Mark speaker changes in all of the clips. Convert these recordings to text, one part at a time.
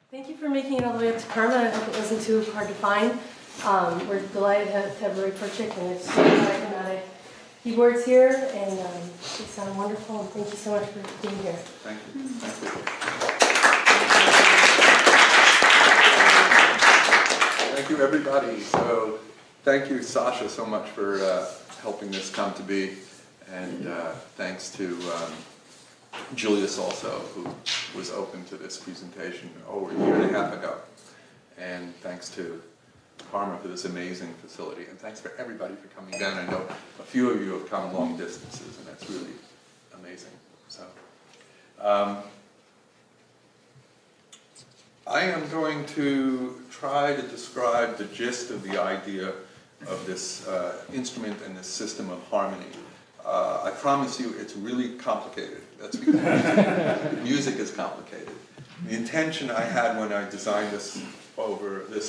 Speaker 1: Thank you for making it all the way up to Karma. I hope it wasn't too hard to find. We're delighted to have Roy Pertchik and his TriChromatic keyboards here, and they sound wonderful. And thank you so much for being here.
Speaker 2: Thank you. Thank you. Thank you, everybody. So, thank you, Sasha, so much for helping this come to be, and thanks to Julius also, who was open to this presentation over a year and a half ago. And thanks to Karma for this amazing facility. And thanks for everybody for coming down. I know a few of you have come long distances, and that's really amazing. So, I am going to try to describe the gist of the idea of this instrument and this system of harmony. I promise you it's really complicated. That's because music is complicated. The intention I had when I designed this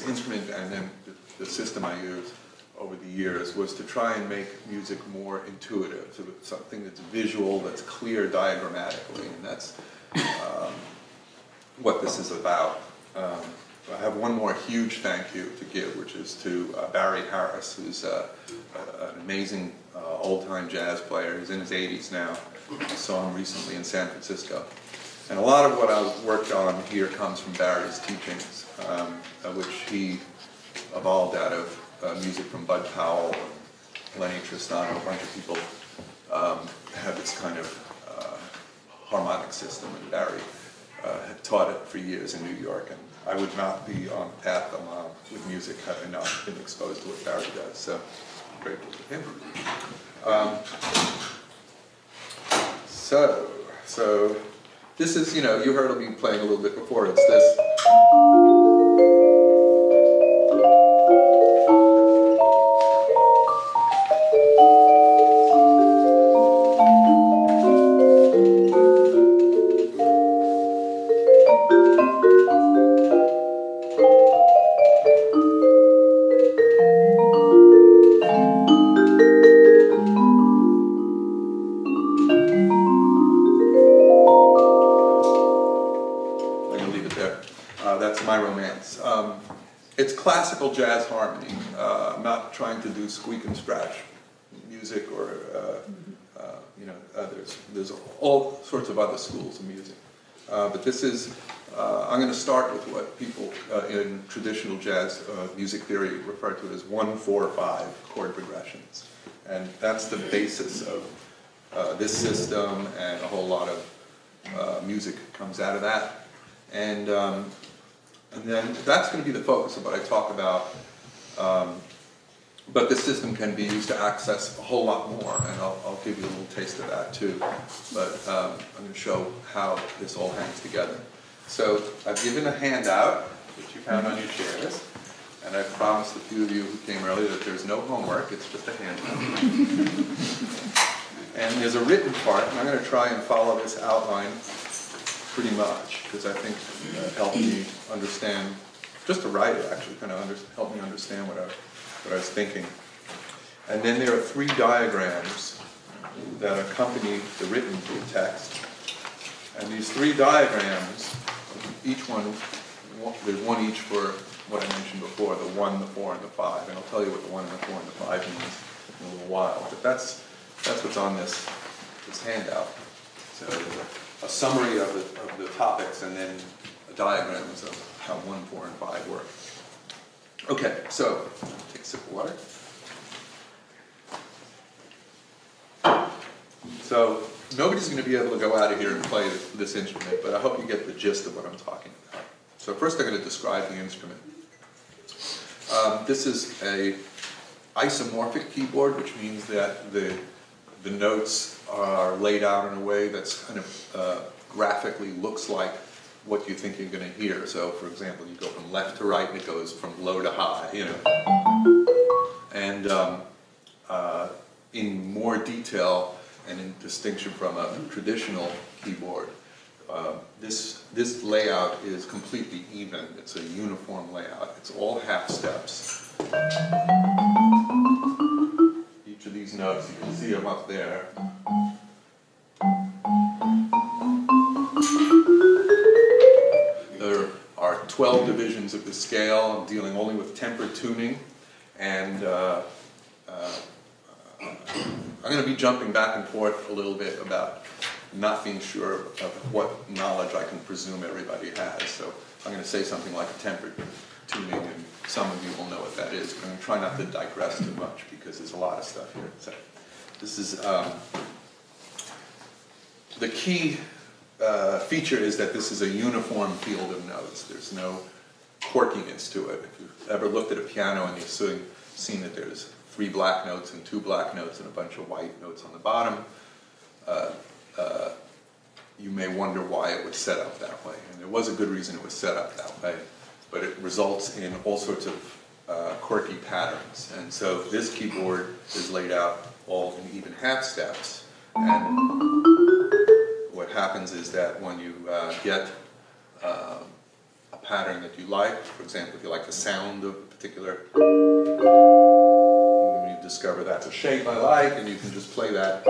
Speaker 2: instrument and then the system I use over the years was to try and make music more intuitive, so something that's visual, that's clear diagrammatically, and that's what this is about. I have one more huge thank you to give, which is to Barry Harris, who's an amazing old-time jazz player. He's in his 80s now. I saw him recently in San Francisco. And a lot of what I worked on here comes from Barry's teachings, which he evolved out of music from Bud Powell, Lenny Tristano. A bunch of people have this kind of harmonic system, and Barry had taught it for years in New York. And I would not be on the path I'm on with music had I not been exposed to what Barry does. So, grateful to him. So this is, you heard me playing a little bit before. It's this. It's classical jazz harmony. I'm not trying to do squeak and scratch music or, there's all sorts of other schools of music. But this is, I'm going to start with what people in traditional jazz music theory refer to as 1-4-5 chord progressions. And that's the basis of this system, and a whole lot of music comes out of that. And then that's going to be the focus of what I talk about. But this system can be used to access a whole lot more, and I'll give you a little taste of that too. But I'm going to show how this all hangs together. So I've given a handout, which you found on your chairs, and I promised a few of you who came earlier that there's no homework, it's just a handout. And there's a written part, and I'm going to try and follow this outline pretty much, because I think it helped me understand, just to write it actually, kind of helped me understand what I was thinking. And then there are 3 diagrams that accompany the written text. And these 3 diagrams, each one, there's one each for what I mentioned before, the 1, the 4, and the 5. And I'll tell you what the 1 and the 4 and the 5 means in a little while. But that's what's on this handout. So a summary of the topics, and then diagrams of how 1, 4, and 5 work. Okay, so take a sip of water. So nobody's going to be able to go out of here and play this instrument, but I hope you get the gist of what I'm talking about. So first I'm going to describe the instrument. This is a isomorphic keyboard, which means that the notes are laid out in a way that's kind of graphically looks like what you think you're going to hear. So, for example, you go from left to right, and it goes from low to high, And in more detail, and in distinction from a traditional keyboard, this layout is completely even. It's a uniform layout. It's all half steps. Each of these notes, you can see them up there. There are 12 divisions of the scale. I'm dealing only with tempered tuning, and I'm going to be jumping back and forth a little bit about not being sure of what knowledge I can presume everybody has. So I'm going to say something like a tempered tuning, and some of you will know what that is, but I'm going to try not to digress too much because there's a lot of stuff here. So this is the key feature is that this is a uniform field of notes. There's no quirkiness to it. If you've ever looked at a piano and you've seen that there's 3 black notes and 2 black notes and a bunch of white notes on the bottom, you may wonder why it was set up that way. And there was a good reason it was set up that way, but it results in all sorts of quirky patterns. And so this keyboard is laid out all in even half steps. And what happens is that when you get a pattern that you like, for example, if you like the sound of a particular, you discover that's a shape I like, and you can just play that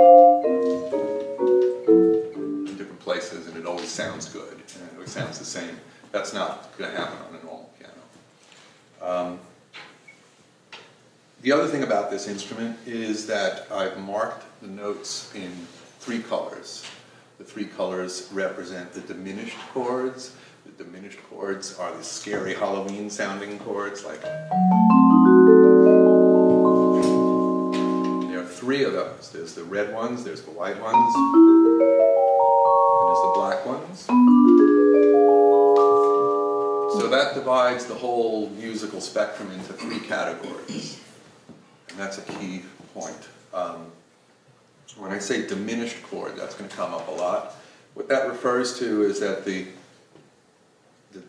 Speaker 2: in different places, and it always sounds good, and it always sounds the same. That's not going to happen on a normal piano. The other thing about this instrument is that I've marked the notes in 3 colors. The 3 colors represent the diminished chords. The diminished chords are the scary Halloween sounding chords, like. There are 3 of those. There's the red ones, there's the white ones, and there's the black ones. So that divides the whole musical spectrum into 3 categories. And that's a key point. When I say diminished chord, that's going to come up a lot. What that refers to is that the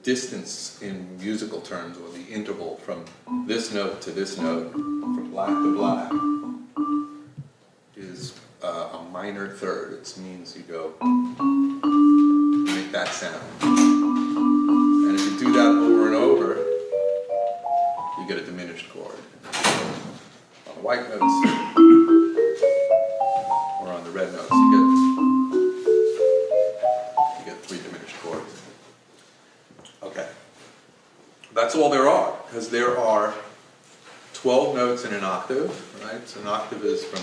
Speaker 2: distance in musical terms, or the interval from this note to this note, from black to black, is a minor third. It means you go, make that sound. And if you do that over and over, you get a diminished chord. On the white notes, or on the red notes, you get 3 diminished chords. Okay. That's all there are, because there are 12 notes in an octave, right? So an octave is from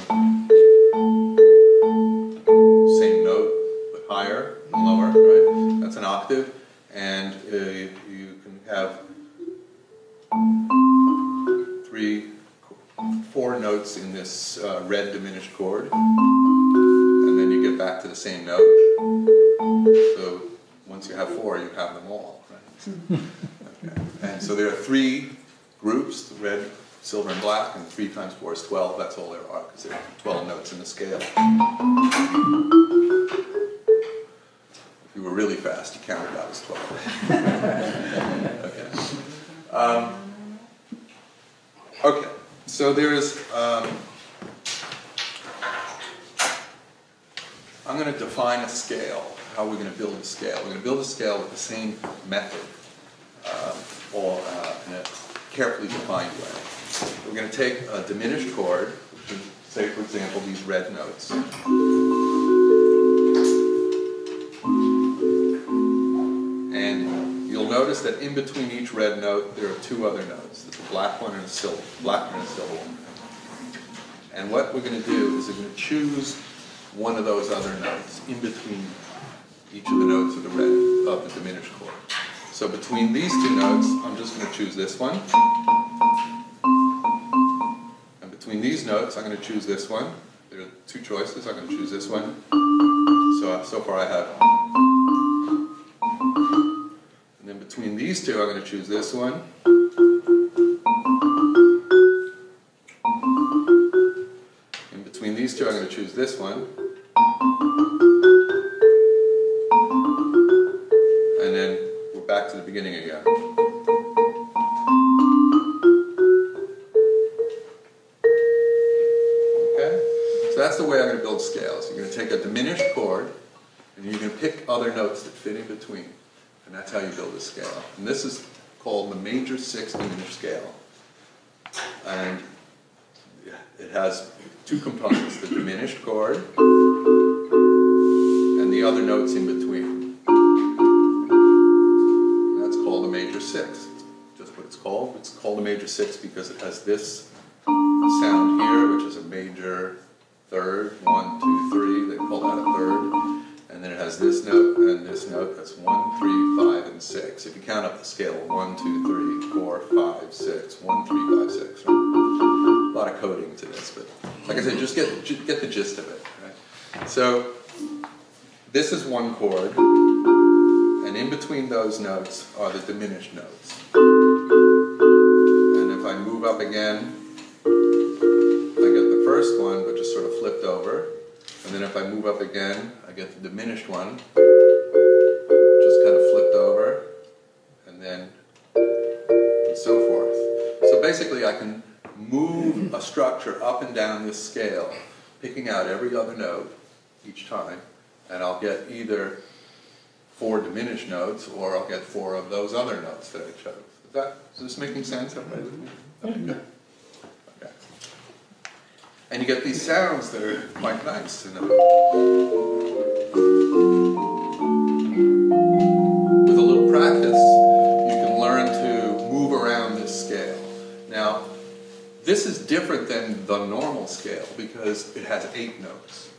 Speaker 2: same note, but higher and lower, right? That's an octave, and you can have 4 notes in this red diminished chord, and then you get back to the same note. So once you have 4, you have them all, right? Okay. And so there are 3 groups: the red, silver, and black, and 3 times 4 is 12. That's all there are, because there are 12 notes in the scale. If you were really fast, you counted out as 12. Okay. Okay. So there's, I'm going to define a scale, how we're going to build a scale. We're going to build a scale with the same method, in a carefully defined way. We're going to take a diminished chord, which is, say, for example, these red notes. And you'll notice that in between each red note, there are 2 other notes. There's a black one and a silver, black one and a silver one. And what we're going to do is we're going to choose one of those other notes in between each of the notes of the diminished chord. So between these 2 notes, I'm just going to choose this one. And between these notes, I'm going to choose this one. There are 2 choices. I'm going to choose this one. So far I have. And then between these 2, I'm going to choose this one. And between these 2, I'm going to choose this one. And then we're back to the beginning again. Okay? So that's the way I'm going to build scales. You're going to take a diminished chord, and you're going to pick other notes that fit in between. And that's how you build a scale. And this is called the major 6 diminished scale. And it has 2 components, the diminished chord and the other notes in between. That's called the major 6. Just what it's called. It's called a major 6 because it has this sound here, which is a major third, 1, 2, 3. They call that a third. And then it has this note and this note. That's 1, 3, 5, and 6. If you count up the scale, 1, 2, 3, 4, 5, 6. 1, 3, 5, 6. Right? A lot of coding to this, but like I said, just get the gist of it. Right? So this is one chord, and in between those notes are the diminished notes. And if I move up again, I get the first one, but just sort of flipped over. And then if I move up again, I get the diminished one, just kind of flipped over, and then and so forth. So basically I can move a structure up and down this scale, picking out every other note each time, and I'll get either 4 diminished notes, or I'll get 4 of those other notes that I chose. Is this making sense? Everybody with me? Okay, good. Okay. And you get these sounds that are quite nice to know. With a little practice, you can learn to move around this scale. Now, this is different than the normal scale because it has 8 notes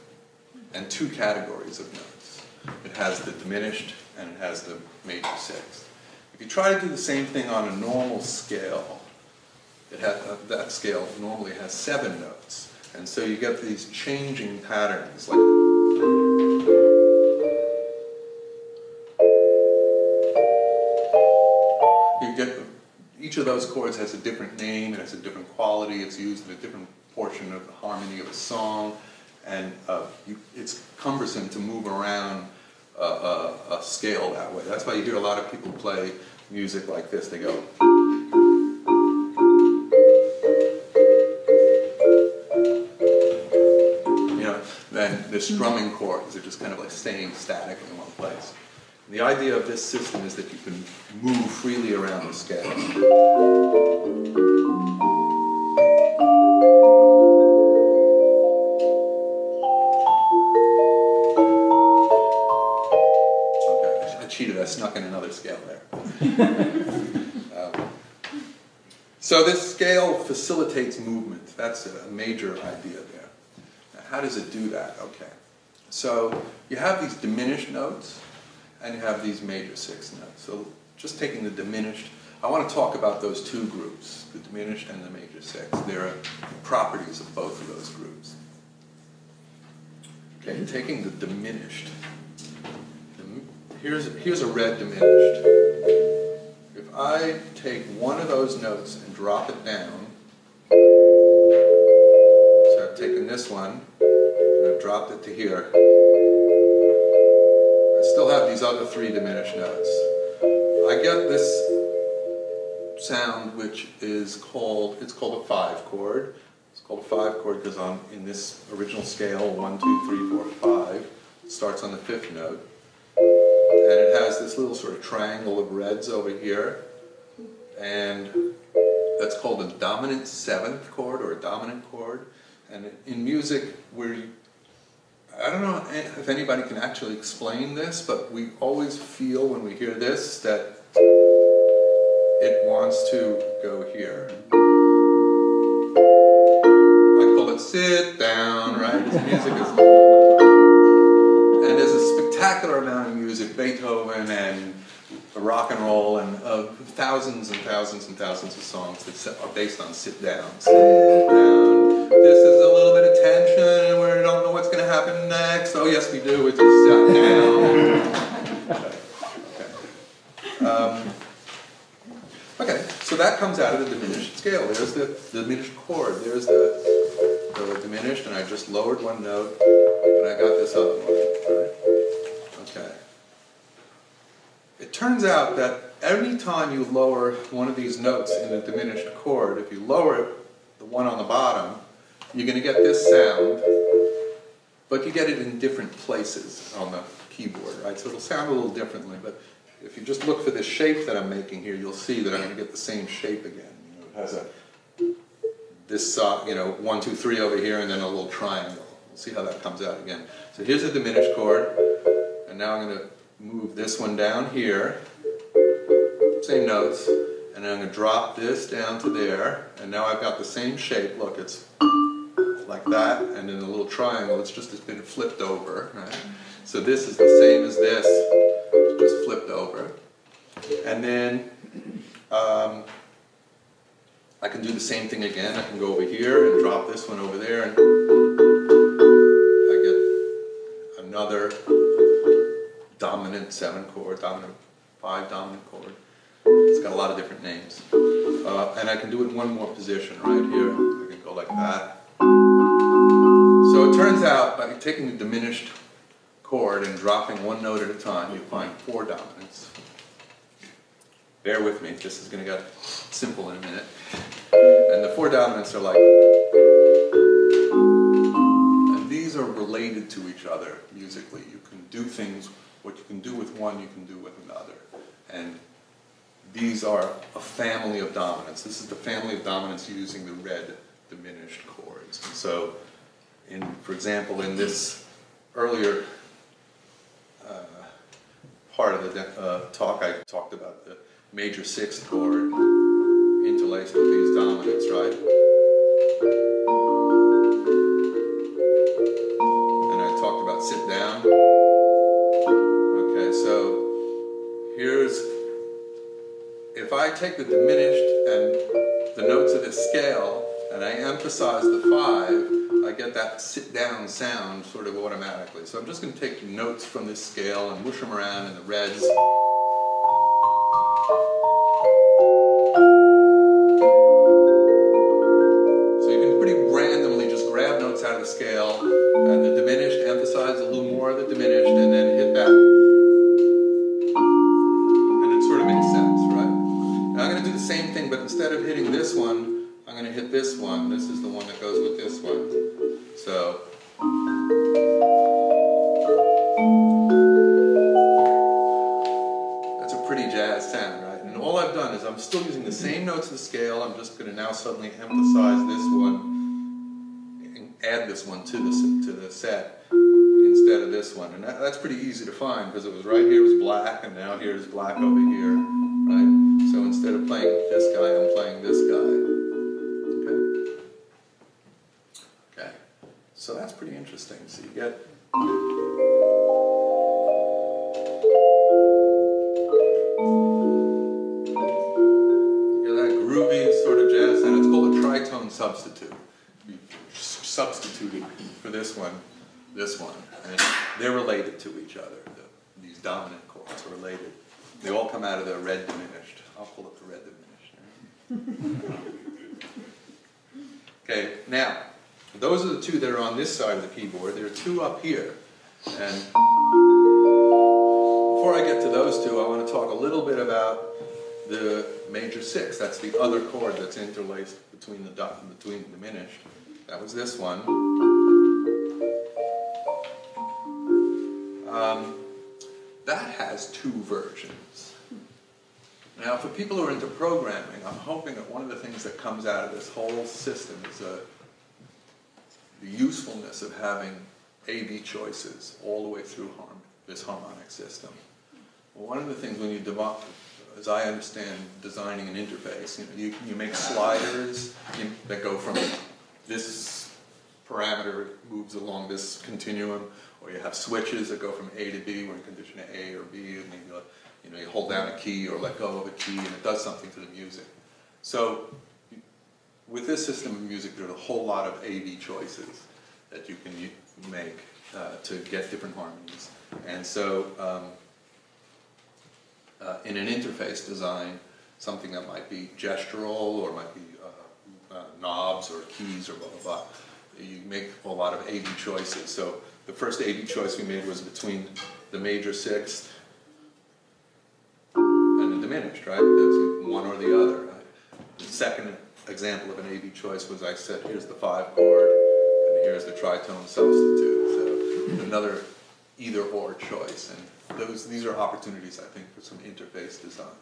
Speaker 2: and 2 categories of notes. It has the diminished and it has the major 6. If you try to do the same thing on a normal scale, that scale normally has 7 notes. And so you get these changing patterns. Like each of those chords has a different name, and has a different quality. It's used in a different portion of the harmony of a song. And it's cumbersome to move around a scale that way. That's why you hear a lot of people play music like this. They go. Then the strumming chords are just kind of like staying static in one place. And the idea of this system is that you can move freely around the scale. Okay, I cheated. I snuck in another scale there. So this scale facilitates movement. That's a major idea there. How does it do that? Okay. So you have these diminished notes and you have these major 6 notes. So just taking the diminished, I want to talk about those 2 groups, the diminished and the major 6. There are properties of both of those groups. Okay, taking the diminished. Here's a red diminished. If I take one of those notes and drop it down, so I've taken this one, and I've dropped it to here. I still have these other 3 diminished notes. I get this sound which is called, it's called a 5 chord. It's called a 5 chord because in this original scale, 1, 2, 3, 4, 5, it starts on the 5th note. And it has this little sort of triangle of reds over here. And that's called a dominant 7th chord, or a dominant chord. And in music, I don't know if anybody can actually explain this, but we always feel when we hear this that it wants to go here. I call it sit down, right? This music is... And there's a spectacular amount of music, Beethoven and rock and roll, and thousands and thousands and thousands of songs that are based on sit down. Sit down. This is a little bit of tension, and we don't know what's going to happen next. Oh yes, we do. We just sat down. Okay, so that comes out of the diminished scale. There's the diminished chord. There's the diminished, and I just lowered one note, and I got this other one. Right? Okay. It turns out that every time you lower one of these notes in a diminished chord, if you lower it, the one on the bottom, you're going to get this sound, but you get it in different places on the keyboard, right? So it'll sound a little differently, but if you just look for this shape that I'm making here, you'll see that I'm going to get the same shape again. It has this 1, 2, 3 over here, and then a little triangle. We'll see how that comes out again. So here's a diminished chord, and now I'm going to move this one down here. same notes, and then I'm going to drop this down to there, and now I've got the same shape. Look, it's like that, and in a little triangle, it's been flipped over, right? So this is the same as this, it's just flipped over. And then I can do the same thing again. I can go over here and drop this one over there, and I get another dominant 7 chord, dominant 5 dominant chord. It's got a lot of different names. And I can do it in one more position right here. I can go like that. So it turns out by taking the diminished chord and dropping one note at a time, you find 4 dominants. Bear with me, this is going to get simple in a minute. And the 4 dominants are like, and these are related to each other musically. You can do things, what you can do with one, you can do with another. And these are a family of dominants. This is the family of dominants using the red diminished chords. And so, for example, in this earlier part of the talk, I talked about the major 6th chord interlaced with these dominants, right? And I talked about sit down. Okay, so here's, if I take the diminished and the notes of this scale and I emphasize the 5, I get that sit down sound sort of automatically. So I'm just going to take notes from this scale and whoosh them around in the reds. So you can pretty randomly just grab notes out of the scale and the diminished, emphasize a little more of the diminished, and then hit that. And it sort of makes sense, right? Now I'm going to do the same thing, but instead of hitting this one, I'm going to hit this one. This is the one that goes with this one. So, that's a pretty jazz sound, right? And all I've done is I'm still using the same notes of the scale. I'm just going to now suddenly emphasize this one and add this one to the set instead of this one. And that's pretty easy to find because it was right here was black, and now here's black over here, right? So instead of playing this guy, I'm playing this guy. So that's pretty interesting. So you get that groovy sort of jazz sound. It's called a tritone substitute. You substituted for this one, and they're related to each other. These dominant chords are related. They all come out of the red diminished. I'll pull up the red diminished. Okay, now. Those are the 2 that are on this side of the keyboard. There are 2 up here. And before I get to those 2, I want to talk a little bit about the major 6. That's the other chord that's interlaced between the diminished. That was this one. That has 2 versions. Now, for people who are into programming, I'm hoping that one of the things that comes out of this whole system is the usefulness of having A-B choices all the way through this harmonic system. Well, one of the things when you, as I understand designing an interface, you make sliders that go from this parameter moves along this continuum, or you have switches that go from A to B, where you condition A or B, and you hold down a key or let go of a key, and it does something to the music. So with this system of music, there's a whole lot of A-B choices that you can make to get different harmonies. And so in an interface design, something that might be gestural or might be knobs or keys or blah, blah, blah, you make a lot of A-B choices. So the first A-B choice we made was between the major 6th and the diminished, right? That's one or the other, right? The second example of an A-B choice was I said, here's the 5 chord, and here's the tritone substitute. So another either-or choice. And these are opportunities, I think, for some interface design.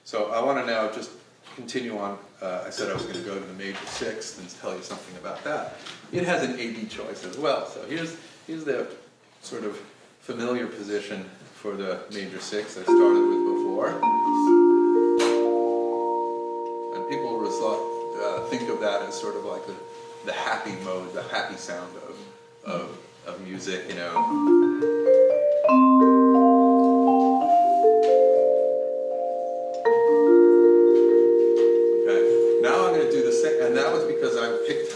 Speaker 2: So I want to now just continue on. I said I was going to go to the major 6th and tell you something about that. It has an A-B choice as well. So here's the sort of familiar position for the major 6th I started with before. as sort of like the happy mode, the happy sound of music, you know. Okay, now I'm going to do the same, and that was because I picked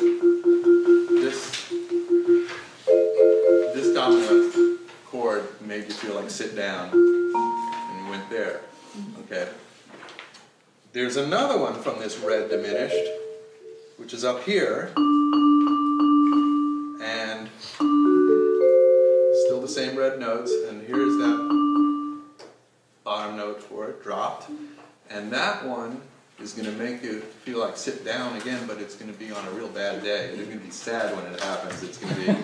Speaker 2: this dominant chord made you feel like sit down, and you went there. Okay. There's another one from this red diminished, which is up here, and still the same red notes, and here's that bottom note for it, dropped, and that one is going to make you feel like sit down again, but it's going to be on a real bad day. It's going to be sad when it happens. It's going to be...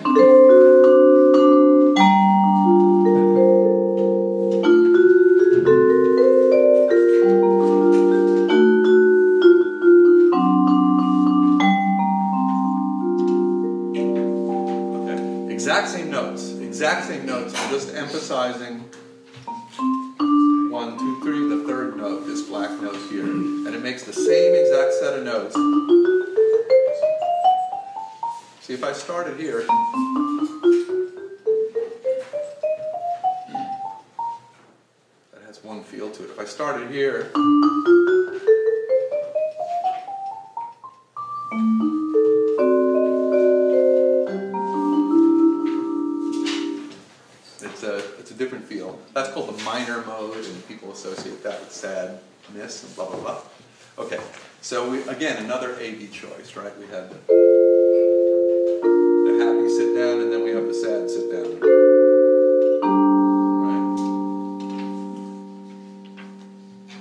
Speaker 2: Exact same notes, I'm just emphasizing 1, 2, 3, the third note, this black note here. And it makes the same exact set of notes. See, if I started here, that has one feel to it. If I started here, it's a different feel. That's called the minor mode, and people associate that with sadness and blah, blah, blah. Okay, so again, another A-B choice, right? We had the happy sit down, and then we have the sad sit down. Right?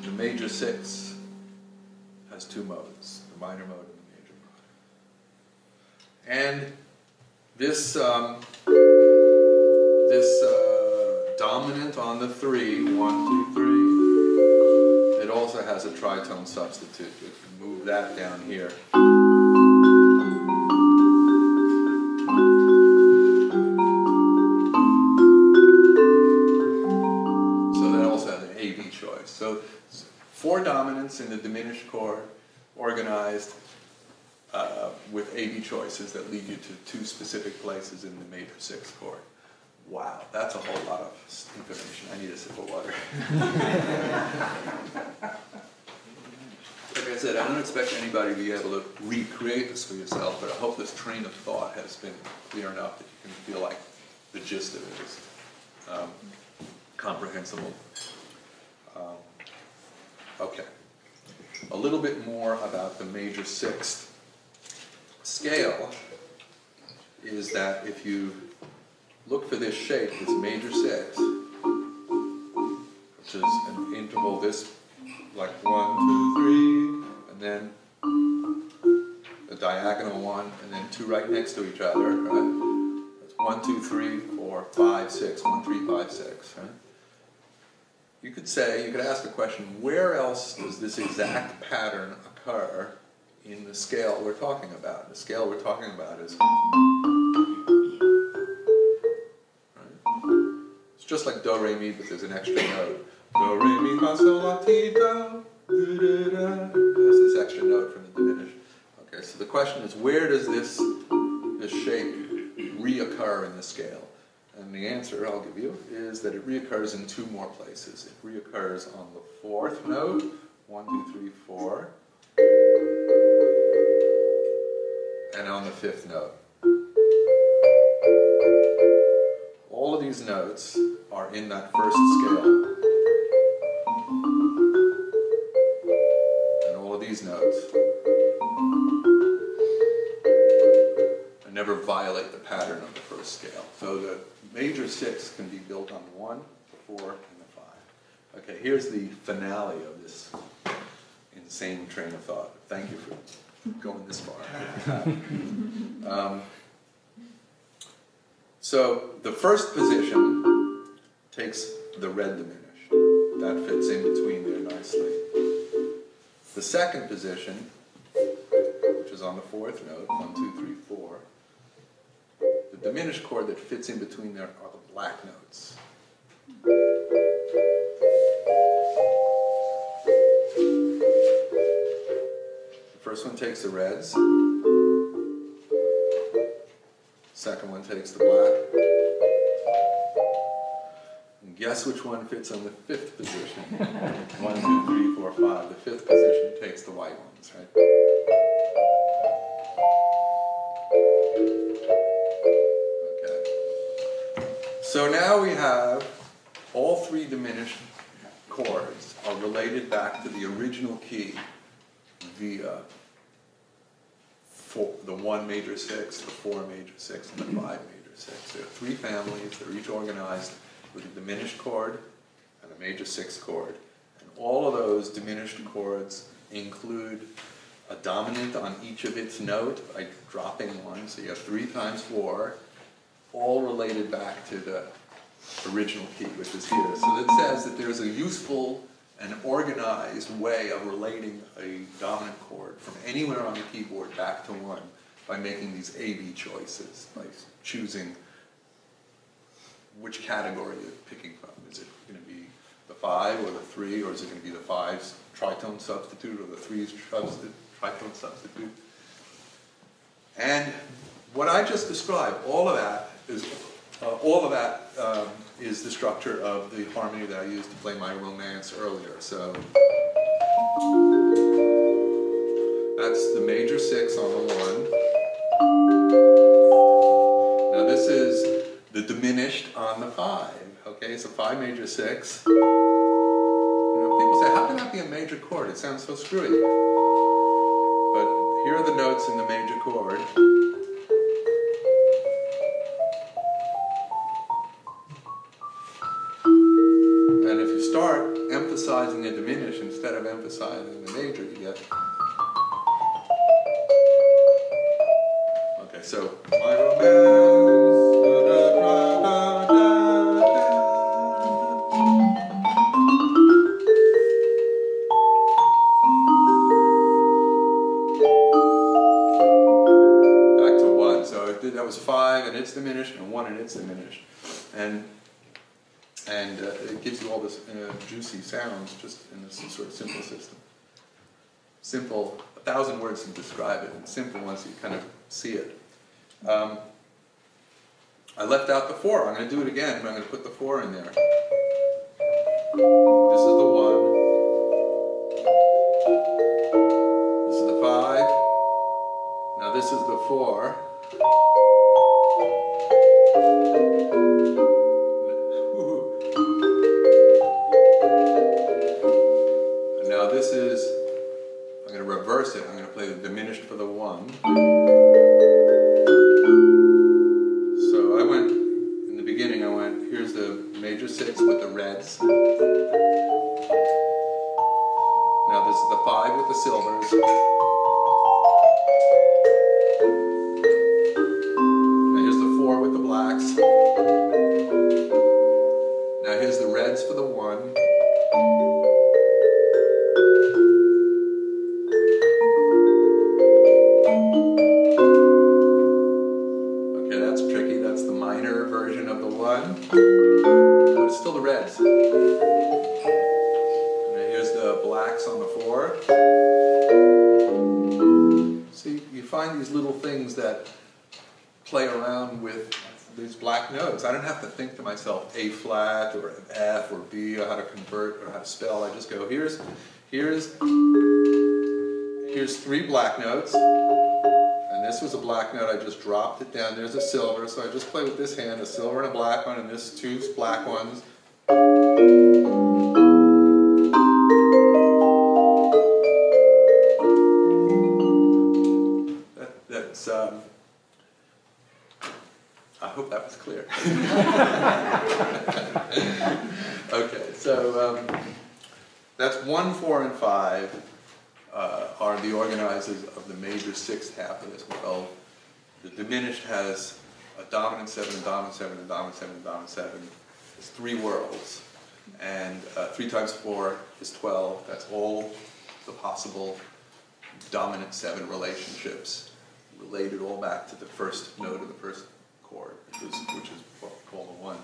Speaker 2: The major 6 has 2 modes, the minor mode and the major mode. And this dominant on the 3, 1, 2, 3, it also has a tritone substitute. You can move that down here. So that also has an A-B choice. So 4 dominants in the diminished chord, organized with A-B choices that lead you to 2 specific places in the major 6 chord. Wow, that's a whole lot of information. I need a sip of water. Like I said, I don't expect anybody to be able to recreate this for yourself, but I hope this train of thought has been clear enough that you can feel like the gist of it is comprehensible. Okay. A little bit more about the major 6th scale is that if you look for this shape, this major 6, which is an interval this, like 1, 2, 3, and then a diagonal 1, and then 2 right next to each other, right? That's 1, 2, 3, 4, 5, 6, 1, 3, 5, 6, right? You could ask the question, where else does this exact pattern occur in the scale we're talking about? The scale we're talking about is... just like do, re, mi, but there's an extra note. Do, re, mi, fa, sol, la, ti, do, do, da. There's this extra note from the diminished. Okay, so the question is, where does this shape reoccur in the scale? And the answer I'll give you is that it reoccurs in 2 more places. It reoccurs on the 4th note, 1, 2, 3, 4, and on the 5th note. All of these notes are in that first scale. And all of these notes never violate the pattern of the first scale. So the major 6 can be built on the 1, the 4, and the 5. Okay, here's the finale of this insane train of thought. Thank you for going this far. So the first position takes the red diminished. That fits in between there nicely. The second position, which is on the 4th note, 1, 2, 3, 4, the diminished chord that fits in between there are the black notes. The first one takes the reds. Second one takes the black. And guess which one fits on the fifth position? 1, 2, 3, 4, 5. The fifth position takes the white ones, right? Okay. So now we have all three diminished chords are related back to the original key via the 1 major 6, the 4 major 6, and the 5 major 6. There are three families. They're each organized with a diminished chord and a major 6 chord. And all of those diminished chords include a dominant on each of its note by dropping one. So you have 3 times 4, all related back to the original key, which is here. So that says that there's a useful and organized way of relating a dominant chord from anywhere on the keyboard back to 1 by making these A-B choices, by choosing which category you're picking from. Is it going to be the 5 or the 3, or is it going to be the 5's tritone substitute or the 3's tritone substitute? And what I just described, all of that is the structure of the harmony that I used to play my romance earlier. So that's the major 6 on the 1. Now this is the diminished on the 5. Okay, so 5 major 6. You know, people say, how can that be a major chord? It sounds so screwy. But here are the notes in the major chord. And if you start emphasizing the diminished instead of emphasizing the major, you get... Okay, so my romance... Back to 1. So that was 5 and it's diminished, and 1 and it's diminished. And it gives you all this juicy sounds just in this sort of simple system. Simple, 1,000 words to describe it, and simple once you kind of see it. I left out the 4. I'm going to do it again, but I'm going to put the 4 in there. This is the 1. This is the 5. Now this is the 4. Now this is, I'm going to reverse it. I'm going to play the diminished for the 1. So I went, in the beginning I went, here's the major 6 with the reds. Now this is the 5 with the silvers. Now here's the 4 with the blacks. Now here's the reds for the 1. But it's still the reds. And then here's the blacks on the 4. See, you find these little things that play around with these black notes. I don't have to think to myself A flat or F or B or how to convert or how to spell. I just go, here's 3 black notes. And this was a black note, I just dropped it down. There's a silver, so I just play with this hand, a silver and a black one, and this 2 black ones. That's I hope that was clear. Okay, so that's 1, 4, and 5. Are the organizers of the major 6th half of this. Well, the diminished has a dominant 7, a dominant 7, a dominant 7, a dominant 7. It's 3 worlds. And 3 times 4 is 12. That's all the possible dominant 7 relationships related all back to the first note of the first chord, which is what we call the 1.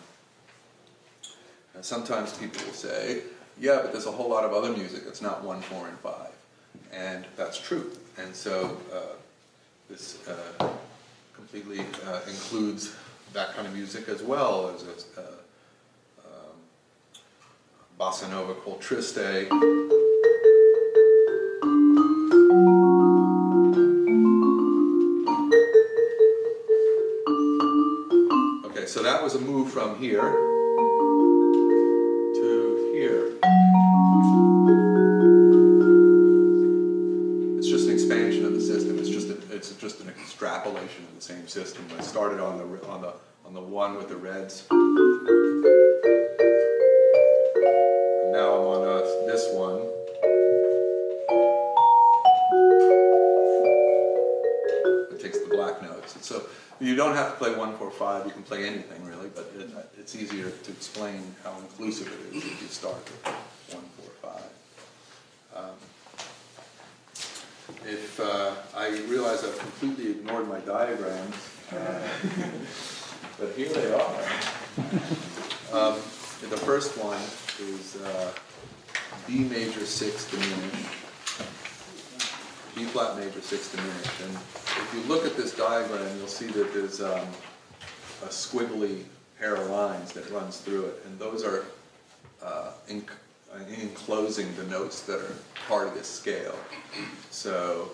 Speaker 2: And sometimes people will say, yeah, but there's a whole lot of other music that's not 1, 4, and 5. And that's true. And so this completely includes that kind of music as well as bossa nova called Triste. Okay, so that was a move from here to here. It's just an expansion of the system. It's just an extrapolation of the same system. I started on the one with the reds. Now I'm on this one. It takes the black notes. And so you don't have to play 1, 4, 5. You can play anything really, but it's easier to explain how inclusive it is if you start with 1, 4, 5. If I realize I've completely ignored my diagrams, but here they are. The first one is B major 6 diminished, B flat major 6 diminished. And if you look at this diagram, you'll see that there's a squiggly pair of lines that runs through it, and those are enclosing the notes that are part of this scale. So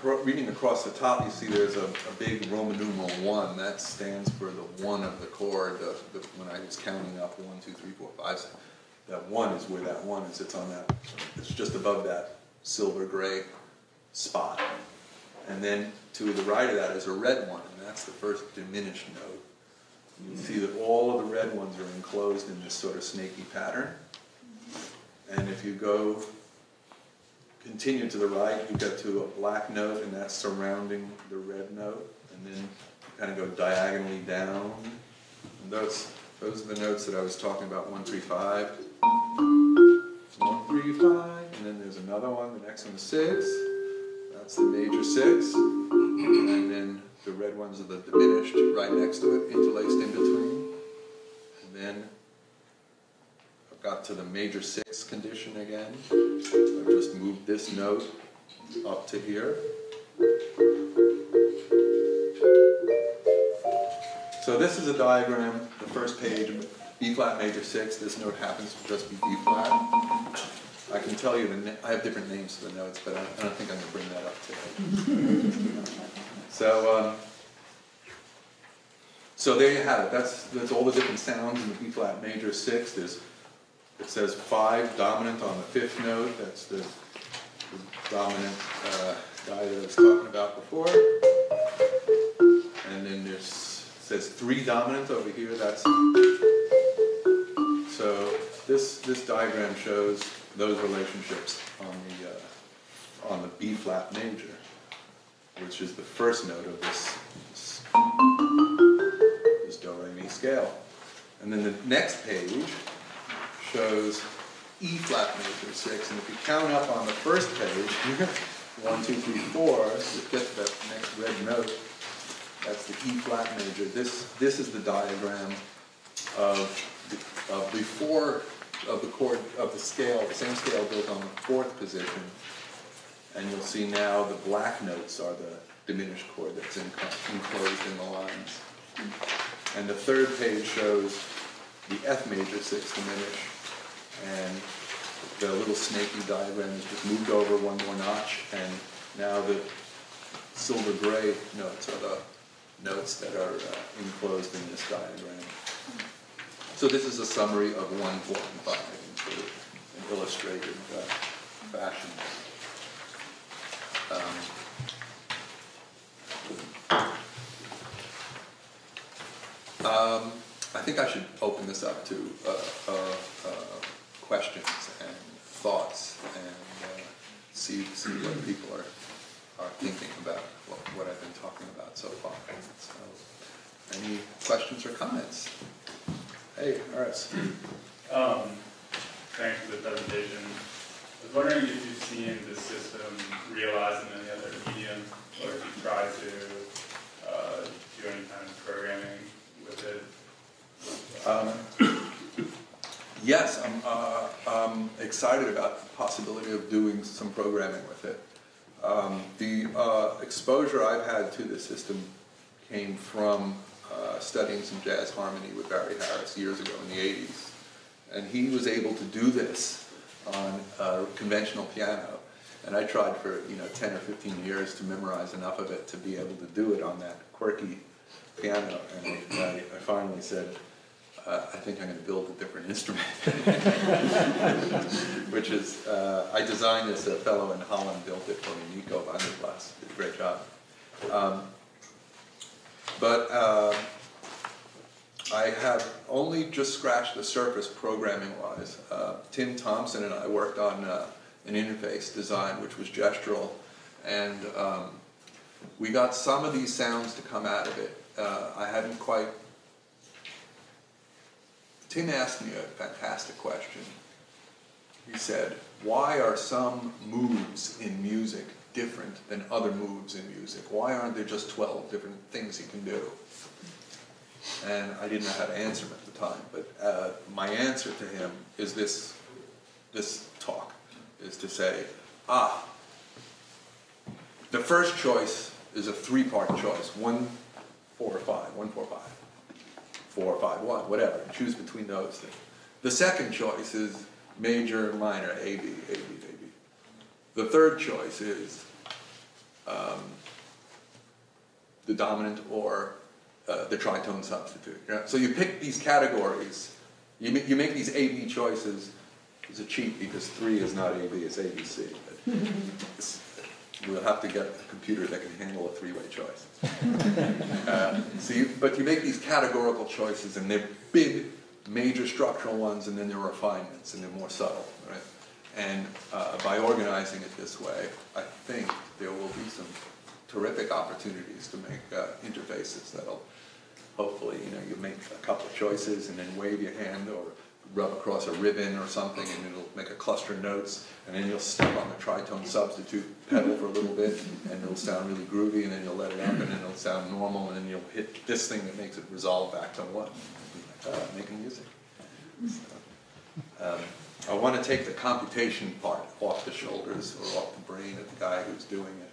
Speaker 2: reading across the top, you see there's a big Roman numeral 1. That stands for the 1 of the chord. When I was counting up 1, 2, 3, 4, 5, 6, that 1 is where that 1 is. It's on that. It's just above that silver gray spot. And then to the right of that is a red 1, and that's the first diminished note. You see that all of the red ones are enclosed in this sort of snaky pattern. And if you continue to the right, you get to a black note, and that's surrounding the red note. And then you kind of go diagonally down. And those are the notes that I was talking about, 1, 3, 5. 1, 3, 5. And then there's another one. The next one is 6. That's the major 6. And then the red ones are the diminished right next to it, interlaced in between. And then I've got to the major 6 condition again. I've just moved this note up to here. So this is a diagram, the first page, B flat major 6. This note happens to just be B flat. I can tell you, I have different names for the notes, but I don't think I'm going to bring that up today. So there you have it. That's all the different sounds in the B flat major 6. It says 5 dominant on the 5th note. That's the dominant guy that I was talking about before. And then it says 3 dominant over here. So this diagram shows those relationships on the B flat major, which is the first note of this do re mi scale. And then the next page shows E flat major 6, and if you count up on the first page, 1, 2, 3, 4, you get to that next red note. That's the E flat major. This is the diagram of the chord of the scale, the same scale built on the 4th position, and you'll see now the black notes are the diminished chord that's enclosed in the lines. And the 3rd page shows the F major 6 diminished, and the little snaky diagram is just moved over one more notch, and now the silver gray notes are the notes that are enclosed in this diagram. So this is a summary of 1, 4, and 5 in sort of an illustrated fashion. I think I should open this up to questions and thoughts, and see what people are thinking about what I've been talking about so far. So, any questions or comments? Hey, Aris.
Speaker 3: Thanks for the presentation. I was wondering if you've seen the system realized in any other medium, or if you tried to do any kind of programming with it.
Speaker 2: Yes, I'm excited about the possibility of doing some programming with it. The exposure I've had to the system came from studying some jazz harmony with Barry Harris years ago in the 80s. And he was able to do this on a conventional piano. And I tried for 10 or 15 years to memorize enough of it to be able to do it on that quirky piano. And I finally said, I think I'm going to build a different instrument. Which is, I designed this, a fellow in Holland built it for me, Nico van der Plas, did a great job. I have only just scratched the surface programming-wise. Tim Thompson and I worked on an interface design which was gestural, and we got some of these sounds to come out of it. I hadn't quite... Tim asked me a fantastic question. He said, why are some moves in music different than other moves in music? Why aren't there just 12 different things you can do? And I didn't know how to answer him at the time, but my answer to him is this talk, is to say, the first choice is a three-part choice, 1, 4, 5, 1, 4, 5, 4, 5, 1, whatever, choose between those things. The second choice is major, minor, A, B, A, B, A, B. The third choice is the dominant or the tritone substitute. So you pick these categories, you make these A-B choices. It's a cheat because 3 is not A-B, it's A-B-C. We'll have to get a computer that can handle a three-way choice. But you make these categorical choices, and they're big, major structural ones, and then there are refinements, and they're more subtle, right? And by organizing it this way, I think there will be some terrific opportunities to make interfaces that'll hopefully, you make a couple of choices and then wave your hand or rub across a ribbon or something, and it'll make a cluster of notes, and then you'll step on the tritone substitute pedal for a little bit, and it'll sound really groovy, and then you'll let it up, and then it'll sound normal, and then you'll hit this thing that makes it resolve back to what? Making music. So, I want to take the computation part off the shoulders or off the brain of the guy who's doing it.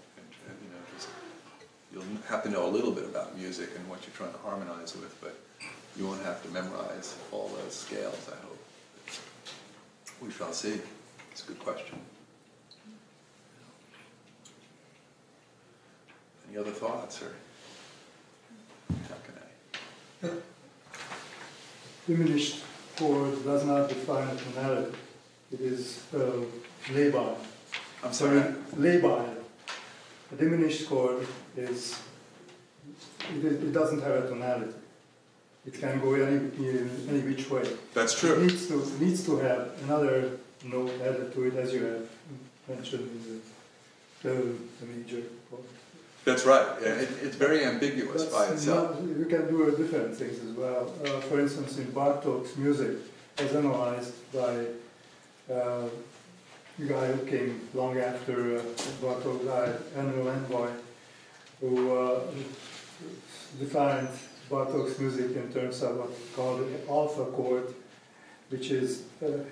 Speaker 2: You'll have to know a little bit about music and what you're trying to harmonize with, but you won't have to memorize all those scales, I hope. We shall see. It's a good question. Any other thoughts, or how can I?
Speaker 4: Diminished chord does not define a tonality. It is labile.
Speaker 2: I'm sorry?
Speaker 4: Labile. A diminished chord is, it doesn't have a tonality. It can go any which way.
Speaker 2: That's true.
Speaker 4: It needs to have another note added to it, as you have mentioned in the major chord.
Speaker 2: That's right. Yeah, it's very ambiguous by itself.
Speaker 4: You can do different things as well. For instance, in Bartók's music, as analyzed by a guy who came long after Bartók died, Andrew Envoy, who defined Bartók's music in terms of what's called an alpha chord, which is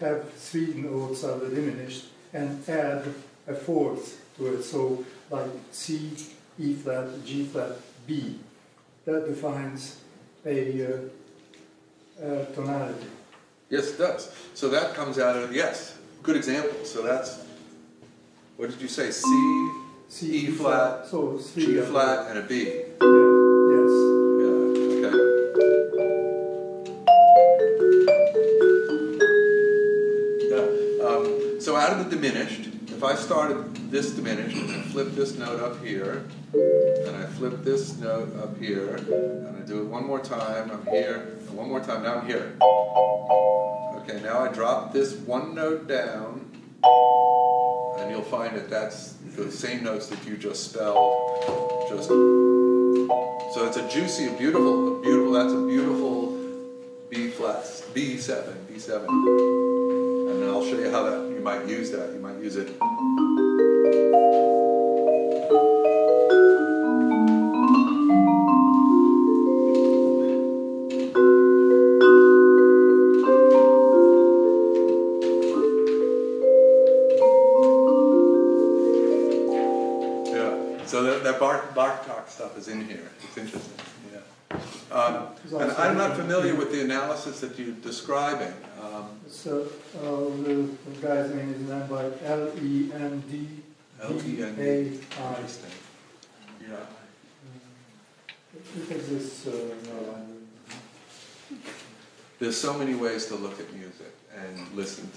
Speaker 4: have 3 notes are diminished and add a fourth to it. So like C, E flat, G flat, B. That defines a tonality.
Speaker 2: Yes, it does. So that comes out of, yes, good example. So that's, what did you say, C, E flat,
Speaker 4: so
Speaker 2: G flat, and a B.
Speaker 4: Yes.
Speaker 2: Yeah, okay. Yeah. So out of the diminished, if I started this diminished and I flip this note up here, and I flip this note up here, and I do it one more time, I'm here, and one more time, now I'm here. Okay, now I drop this one note down, and you'll find that that's the same notes that you just spelled. So it's a juicy, beautiful, that's a beautiful B flat, B7. And then I'll show you how that you might use that. You might use it. So that Bartok stuff is in here. It's interesting. Yeah. And I'm not familiar with the analysis that you're describing.
Speaker 4: So the guy's name is named by L-E-N-D. L-E-N-D-A-I.
Speaker 2: Yeah.
Speaker 4: It exists.
Speaker 2: There's so many ways to look at music and listen to,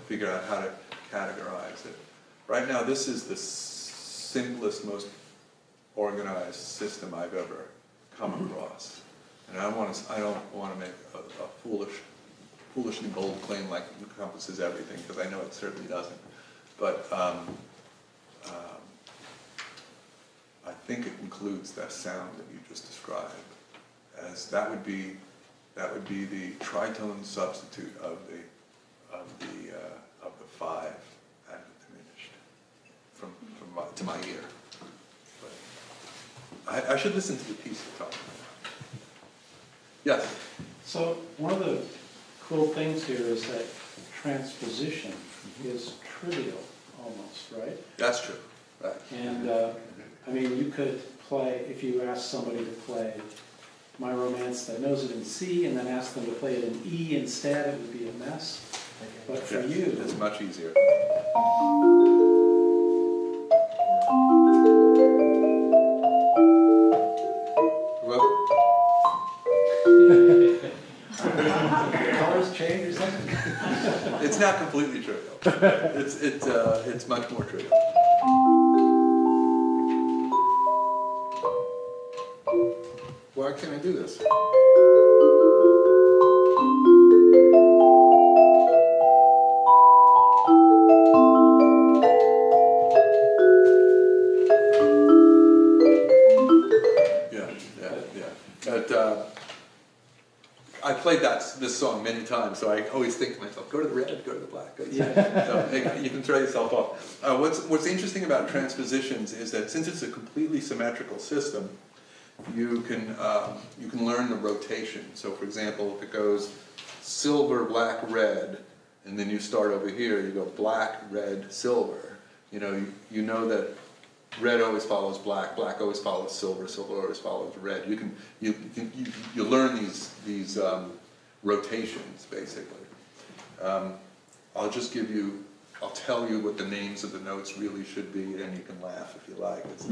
Speaker 2: figure out how to categorize it. Right now, this is the simplest, most organized system I've ever come across. And I don't want to make a foolishly bold claim like it encompasses everything, because I know it certainly doesn't. But I think it includes that sound that you just described, as that would be the tritone substitute of the five as diminished to my ear. But I should listen to the piece you're talking about. Yes.
Speaker 5: So one of the cool things here is that transposition is trivial almost, right?
Speaker 2: That's true. Right.
Speaker 5: And I mean, you could play, if you ask somebody to play My Romance that knows it in C and then ask them to play it in E instead, it would be a mess. But for you,
Speaker 2: it's much easier.
Speaker 5: colors change or something?
Speaker 2: It's not completely trivial. It's much more trivial. Why can't I do this? I played this song many times, so I always think to myself, go to the red, go to the black. So you can throw yourself off. What's interesting about transpositions is that since it's a completely symmetrical system, you can learn the rotation. So for example, if it goes silver, black, red, and then you start over here, you go black, red, silver. You know that red always follows black, black always follows silver, silver always follows red. You learn these rotations basically. I'll tell you what the names of the notes really should be, and you can laugh if you like. It's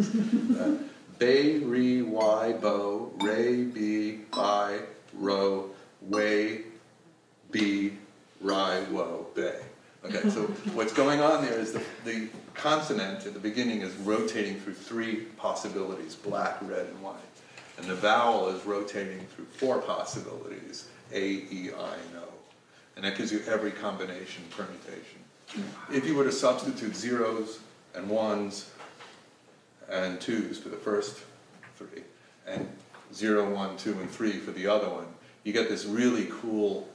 Speaker 2: Be, Re, Y, Bo, Re, Be, I, Ro, Way, Be, Ri, Wo, Be. Okay, so what's going on there is the consonant at the beginning is rotating through three possibilities, black, red, and white. And the vowel is rotating through four possibilities, A, E, I, and O. And that gives you every combination, permutation. If you were to substitute zeros and ones and twos for the first three, and 0, 1, 2, and 3 for the other one, you get this really cool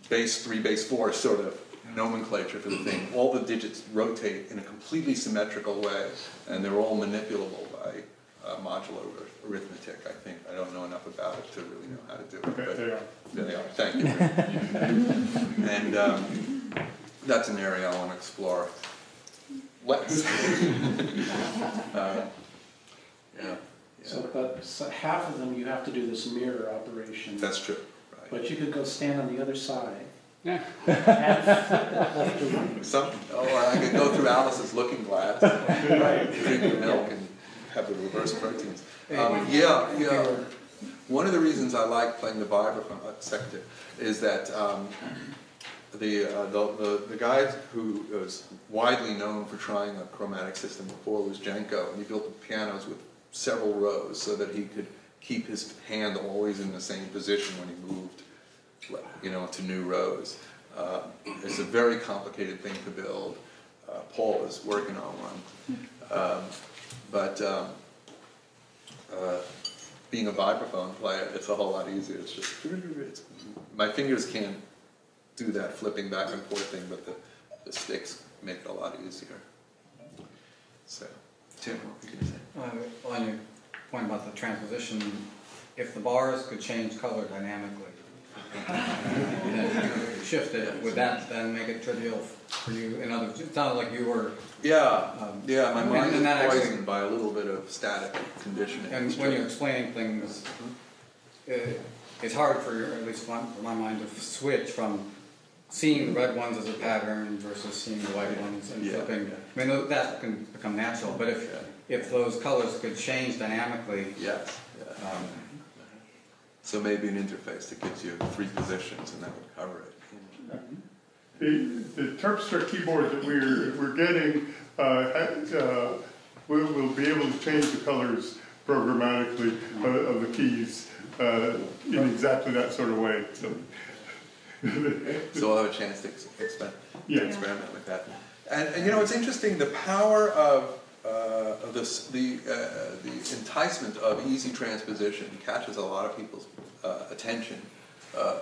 Speaker 2: base 3, base 4 sort of nomenclature for the thing. All the digits rotate in a completely symmetrical way, and they're all manipulable by modular arithmetic, I think. I don't know enough about it to really know how to do it.
Speaker 3: Okay,
Speaker 2: but
Speaker 3: there you are.
Speaker 2: There they are. Thank you. And that's an area I want to explore. Let's.
Speaker 5: So half of them you have to do this mirror operation.
Speaker 2: That's true. Right.
Speaker 5: But you could go stand on the other side.
Speaker 6: Yeah.
Speaker 2: Or I could go through Alice's looking glass, right, drink the milk, and have the reverse proteins. One of the reasons I like playing the vibraphone sector is that the guy who was widely known for trying a chromatic system before was Jenko, and he built the pianos with several rows so that he could keep his hand always in the same position when he moved, to new rows. It's a very complicated thing to build. Paul is working on one, but being a vibraphone player, it's a whole lot easier. It's just my fingers can't do that flipping back and forth thing, but the sticks make it a lot easier. So, Tim, what were you going to say?
Speaker 6: On your point about the transposition, if the bars could change color dynamically, shift it, would that then make it trivial for you. In other words, it sounded like you were.
Speaker 2: Yeah, yeah. My
Speaker 6: and-
Speaker 2: mind
Speaker 6: and
Speaker 2: is
Speaker 6: that
Speaker 2: poisoned
Speaker 6: actually-
Speaker 2: by a little bit of static conditioning.
Speaker 6: And when you're explaining things, it's hard for your, at least for my mind, to switch from seeing the red ones as a pattern versus seeing the white ones and
Speaker 2: Yeah.
Speaker 6: flipping. I mean, that can become natural, but if those colors could change dynamically,
Speaker 2: Yes. Yeah. So maybe an interface that gives you 3 positions and that would cover it.
Speaker 7: The Terpstra keyboard that we're getting will be able to change the colors programmatically of the keys in exactly that sort of way.
Speaker 2: So we'll have a chance to
Speaker 7: Yeah.
Speaker 2: experiment with that. And you know, it's interesting, the power of this, the enticement of easy transposition catches a lot of people's attention,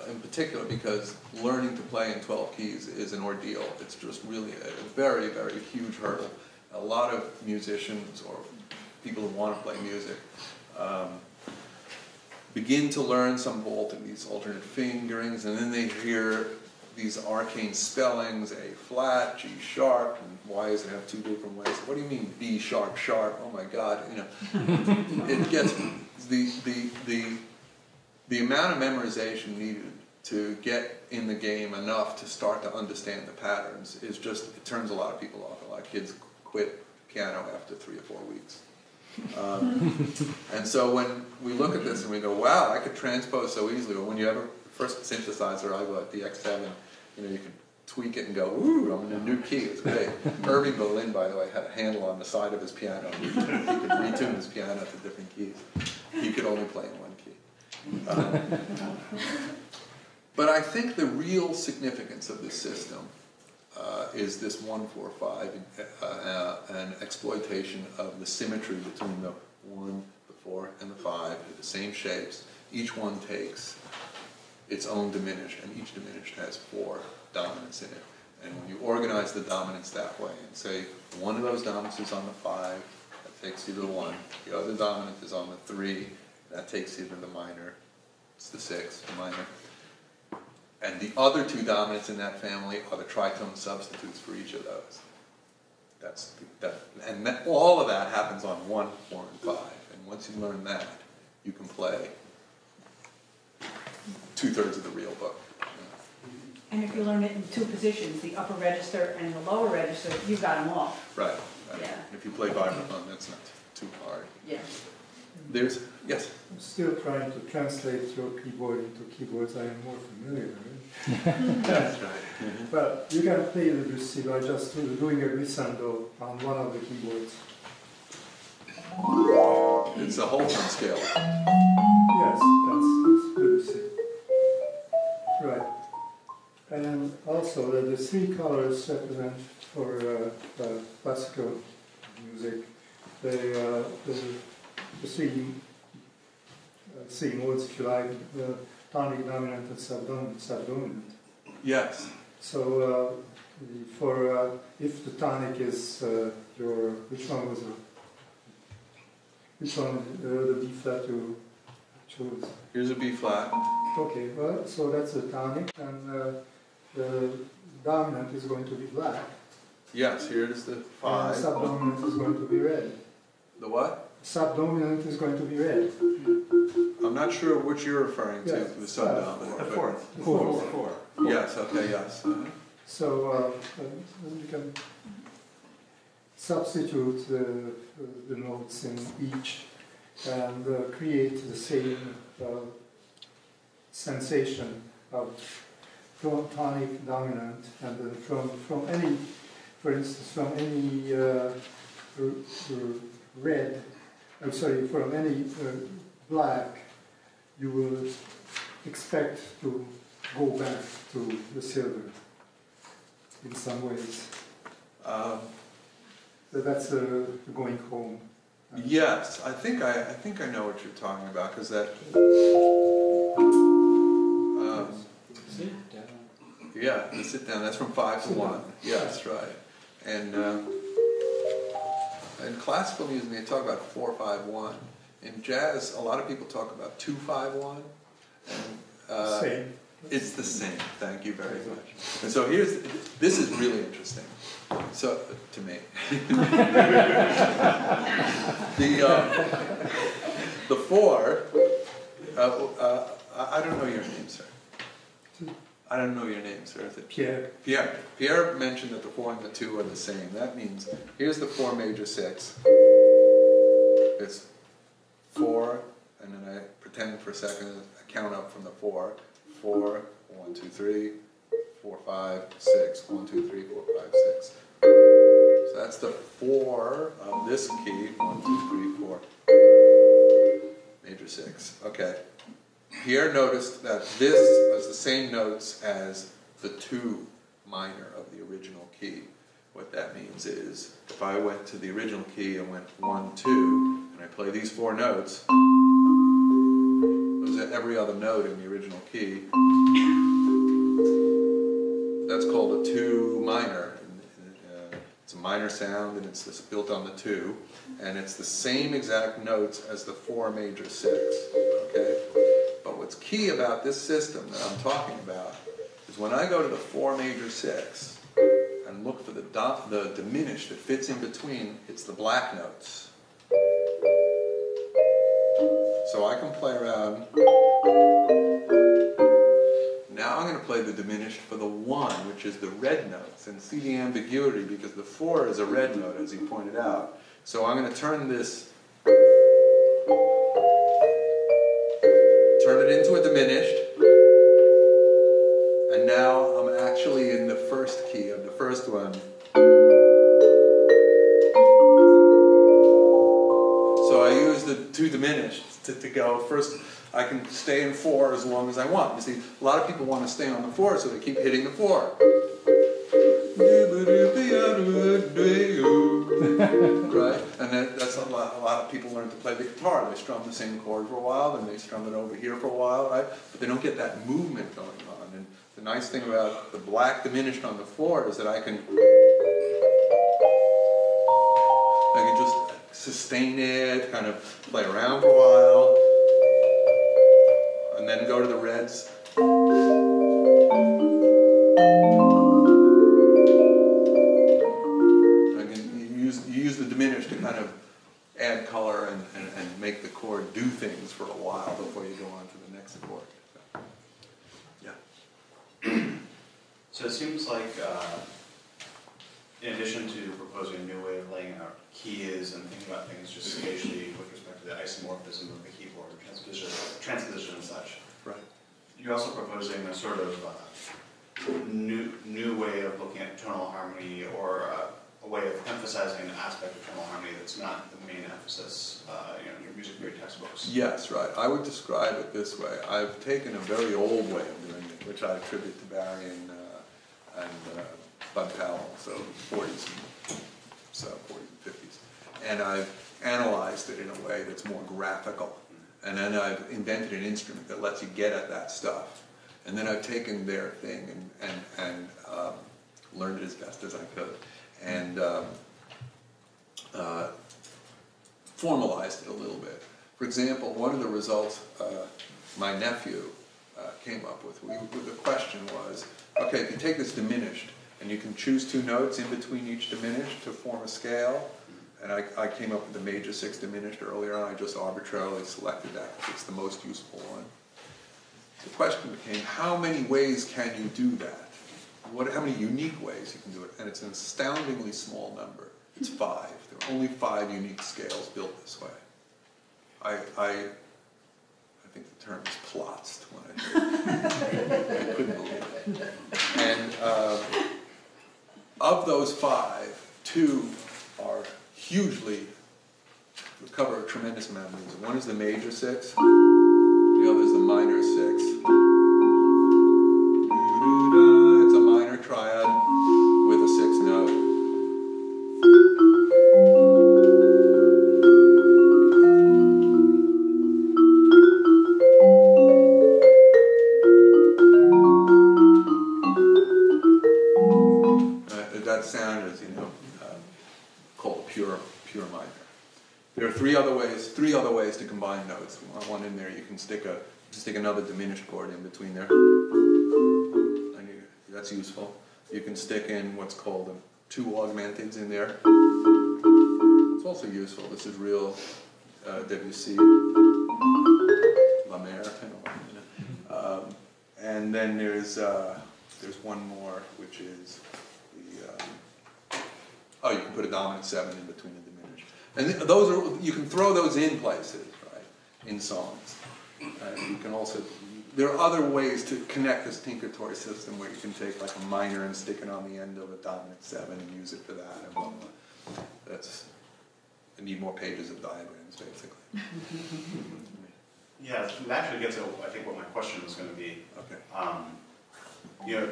Speaker 2: in particular because learning to play in 12 keys is an ordeal. It's just really a very, very huge hurdle. A lot of musicians or people who want to play music begin to learn some these alternate fingerings, and then they hear these arcane spellings, A flat, G sharp, and why does it have 2 different ways? What do you mean B sharp sharp? Oh my God, you know. It gets the amount of memorization needed to get in the game enough to start to understand the patterns is just, it turns a lot of people off. A lot of kids quit piano after 3 or 4 weeks. And so when we look at this and we go, wow, I could transpose so easily. Or when you have a first synthesizer, I got the X7, you know, you can tweak it and go, ooh, I'm in a new key. It's great. Irving Berlin, by the way, had a handle on the side of his piano. He could retune his piano to different keys. He could only play in 1 key. But I think the real significance of this system is this 1-4-5 and exploitation of the symmetry between the 1, the 4, and the 5. They're the same shapes. Each one takes its own diminished, and each diminished has 4 dominants in it. And when you organize the dominants that way and say one of those dominants is on the 5, that takes you to the 1. The other dominant is on the 3, that takes you to the minor. It's the 6, the minor. And the other 2 dominants in that family are the tritone substitutes for each of those. All of that happens on 1, 4, and 5. And once you learn that, you can play 2/3 of the real book.
Speaker 8: And if you learn it in 2 positions, the upper register and the lower register, you've got them all.
Speaker 2: Right.
Speaker 8: Yeah.
Speaker 2: If you play Vibraphone, that's not too hard.
Speaker 8: Yeah.
Speaker 2: Yes?
Speaker 4: I'm still trying to translate your keyboard into keyboards I am more familiar with.
Speaker 2: That's right.
Speaker 4: But you can play the Debussy by just doing a glissando on one of the keyboards.
Speaker 2: It's a whole tone scale.
Speaker 4: Yes, that's Debussy. Right. And also the 3 colors represent for classical music the 3 modes, if you like, the tonic, dominant, and subdominant.
Speaker 2: Yes.
Speaker 4: So if the tonic is which one was it? Which one the B flat you chose?
Speaker 2: Here's a B flat.
Speaker 4: Okay, well, so that's the tonic, and the dominant is going to be black.
Speaker 2: Yes, here it is the 5.
Speaker 4: And subdominant is going to be red.
Speaker 2: The what?
Speaker 4: Subdominant is going to be red.
Speaker 2: I'm not sure which you're referring to,
Speaker 4: Yes,
Speaker 2: the subdominant.
Speaker 5: The
Speaker 2: but-
Speaker 5: 4th.
Speaker 4: The fourth.
Speaker 5: 4.
Speaker 2: Yes, okay, yes.
Speaker 4: So you can substitute the notes in each and create the same sensation of from tonic, dominant, and then from any, for instance, from any red, I'm sorry, from any black, you will expect to go back to the silver in some ways. So that's going home.
Speaker 2: Yes, I think I know what you're talking about, because that. Yeah, the sit down. That's from 5 to 1. Yes, right. And in classical music, they talk about 4-5-1. In jazz, a lot of people talk about 2-5-1. And
Speaker 4: Same.
Speaker 2: It's the same. Thank you very much. And so this is really interesting. So to me, the 4. I don't know your name, sir. I don't know your name, sir. Is it
Speaker 4: Pierre.
Speaker 2: Pierre. Pierre mentioned that the 4 and the 2 are the same. That means here's the 4 major 6. It's 4, and then I pretend for a second I count up from the 4. 4, 1, 2, 3, 4, 5, 6. 1, 2, 3, 4, 5, 6. So that's the 4 of this key. 1, 2, 3, 4. Major 6. Okay. Pierre noticed that this was the same notes as the 2 minor of the original key. What that means is, if I went to the original key and went 1, 2, and I play these 4 notes, those are every other note in the original key. That's called a 2 minor. It's a minor sound, and it's built on the 2, and it's the same exact notes as the 4 major 6. Okay? But what's key about this system that I'm talking about is when I go to the 4 major 6 and look for the diminished that fits in between, it's the black notes. So I can play around. Now I'm going to play the diminished for the 1, which is the red notes, and see the ambiguity because the 4 is a red note, as he pointed out. So I'm going to turn it into a diminished, and now I'm actually in the first key of the first one. So I use the 2 diminished to go first. I can stay in 4 as long as I want. You see, a lot of people want to stay on the 4, so they keep hitting the 4. Right? And that's a lot of people learn to play the guitar. They strum the same chord for a while, then they strum it over here for a while, right? But they don't get that movement going on. And the nice thing about the black diminished on the 4 is that I can just sustain it, kind of play around for a while, and then go to the reds. You use the diminished to kind of add color and make the chord do things for a while before you go on to the next chord. So, yeah.
Speaker 9: So it seems like, in addition to proposing a new way of laying out keys and thinking about things just spatially with respect to the isomorphism of the keyboard, transposition and such,
Speaker 2: right.
Speaker 9: You're also proposing a sort of new way of looking at tonal harmony, or a way of emphasizing an aspect of tonal harmony that's not the main emphasis in your music theory textbooks.
Speaker 2: Yes, right. I would describe it this way. I've taken a very old way of doing it, which I attribute to Barry and Bud Powell, so 40s and 50s. And I've analyzed it in a way that's more graphical. And then I've invented an instrument that lets you get at that stuff. And then I've taken their thing and learned it as best as I could. And formalized it a little bit. For example, one of the results my nephew came up with, the question was, okay, if you take this diminished, and you can choose 2 notes in between each diminished to form a scale, and I came up with the major 6 diminished earlier on. I just arbitrarily selected that because it's the most useful one. The question became, how many ways can you do that? How many unique ways you can do it? And it's an astoundingly small number. It's 5. There are only 5 unique scales built this way. I think the term is plotzed when I heard it. I couldn't believe it. And of those 5, 2 are hugely, cover a tremendous amount of music. One is the major 6, the other is the minor 6. It's a minor triad with a 6th note. That sound is, called pure minor. There are 3 other ways to combine notes. One in there, you can stick another diminished chord in between there. That's useful. You can stick in what's called 2 augmenteds in there. It's also useful. This is real Debussy, La Mer, and then there's one more, which is the oh, you can put a dominant 7 in between a diminished, and those are, you can throw those in places, right, in songs. You can also, there are other ways to connect this Tinkertoy system where you can take like a minor and stick it on the end of a dominant 7 and use it for that, and blah, blah. That's, I need more pages of diagrams, basically.
Speaker 9: Yeah, it actually gets at, I think, what my question was going to be.
Speaker 2: Okay.
Speaker 9: You know,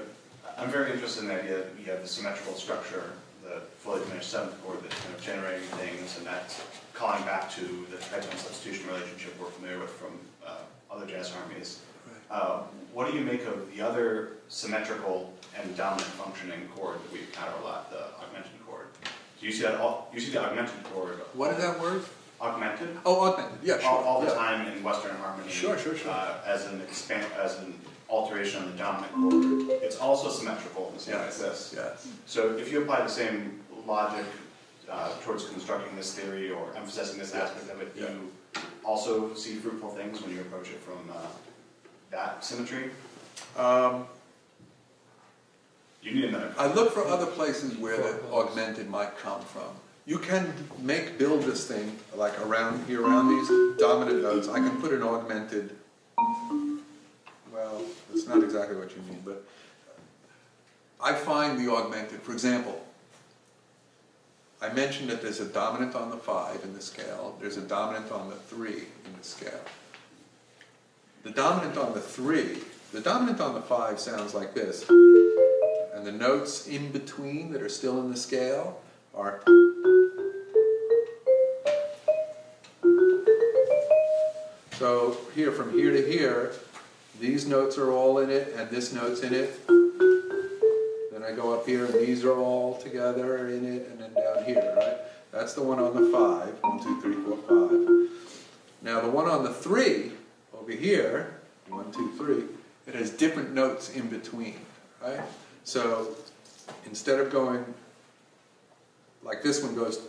Speaker 9: I'm very interested in the idea that you have the symmetrical structure, the fully diminished 7th chord that's kind of generating things, and that's calling back to the triton substitution relationship we're familiar with from other jazz harmonies. Right. What do you make of the other symmetrical and dominant functioning chord that we encounter a lot, the augmented chord? Do you see that? You see the augmented chord?
Speaker 2: What is that word?
Speaker 9: Augmented?
Speaker 2: Oh, augmented. Yeah, sure.
Speaker 9: All the time in Western harmony.
Speaker 2: Sure.
Speaker 9: As an alteration on the dominant chord. It's also symmetrical in the same way as this.
Speaker 2: Yes.
Speaker 9: So if you apply the same logic towards constructing this theory or emphasizing this aspect of it, you also see fruitful things when you approach it from that symmetry? You need another.
Speaker 2: I look for other places where the augmented might come from. You can build this thing like around these dominant notes. I can put an augmented, well, that's not exactly what you mean, but I find the augmented, for example, I mentioned that there's a dominant on the 5 in the scale, there's a dominant on the 3 in the scale. The dominant on the 3, the dominant on the 5 sounds like this, and the notes in between that are still in the scale are. So here, from here to here, these notes are all in it, and this note's in it. Then I go up here, and these are all together in it, and then down here, right? That's the one on the 5. 1, 2, 3, 4, 5. Now the one on the 3, over here, 1, 2, 3, it has different notes in between, right? So instead of going, like this one goes